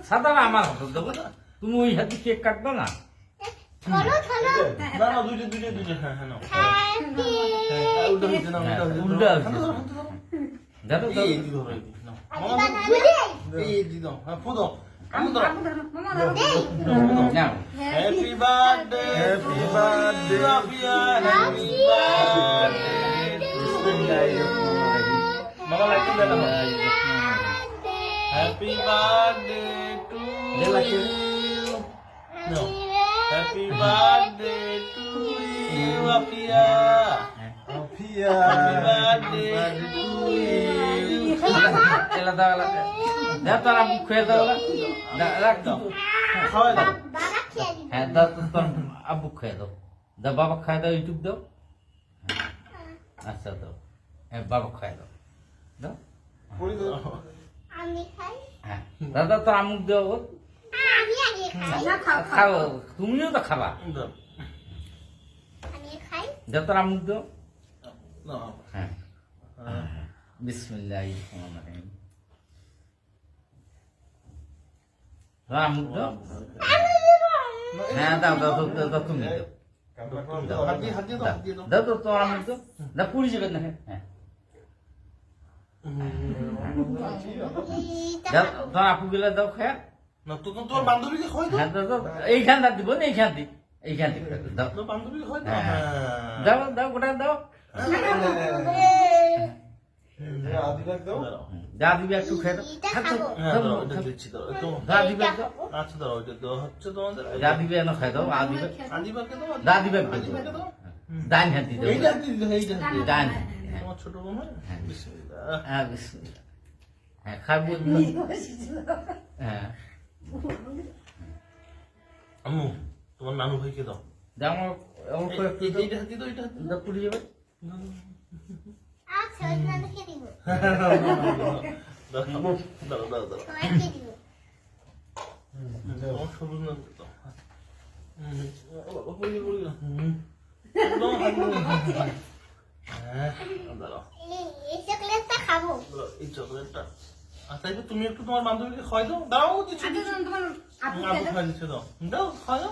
সাদাটা আমার হাতে দেবো, তুমি ওই হাতে কেক কাটবে না। Happy birthday, happy birthday, happy birthday. Mama like that. Happy birthday to you. No. Happy birthday to you, Afia. Afia. Happy birthday to you. এলা দাও, এলা দাও, তোর আব্বু খেয়ে দাও, রাখ দাও। খাওয়াই দাও। হ্যাঁ দাও, তোর আব্বু খেয়ে দাও, দাও বাবা খাই দাও, ইউটিউব দাও। আচ্ছা দাও, হ্যাঁ বাবা খাই দাও, দাও। হ্যাঁ দাদা তোর আমুক দাও, খাও, তুমিও তো খাবা। দাও তোর আমুক দাও। হ্যাঁ বিসমিল্লাহির রহমানির রহিম। আমুক দাও। হ্যাঁ দাও দাও দাও দাও, তুমি দাও, দাও তো তোমার আমুক দাও, দাও পুরি যাবে না। হ্যাঁ দাও, তোমার আপু গেলে দাও খায় না তো তোমার বান্ধবীকে খাওয়াই দাও। হ্যাঁ দাও, এইখান দিব না, এইখান দি, এইখান দি দাও, তোমার বান্ধবীকে খাওয়াই দাও। হ্যাঁ দাও দাও, গোটা দাও, যা দিবে একটু খেয়ে দাও। যা দিবে আচ্ছা দাও, ওইটা দেওয়া হচ্ছে তোমাদের। যা দিবে এনে খাই দাও, আ দিবে আদিবাকে দাও। যা দিবে ডাইন হাত দিতে এইটা দিতে, এইটা দিতে। ডাইন। তোমার ছোট বোন হয়? বিসমিল্লাহ। হ্যাঁ বিসমিল্লাহ। হ্যাঁ খাবো। হ্যাঁ আম্মু তোমার নানু ভাইকে দাও। দাও, অল্প একটু দাও, এইটা হাতি দাও, এইটা হাতি দাও পুড়ে যাবে। দাও। দাও দাও। সবুজ না দাও। এই চকলেটটা। আচ্ছা তুমি একটু তোমার বান্ধবীকে খাওয়াই দাও। দাও দিচ্ছি, আবু খাওয়াই দিচ্ছে, দাও দাও খাওয়া দাও।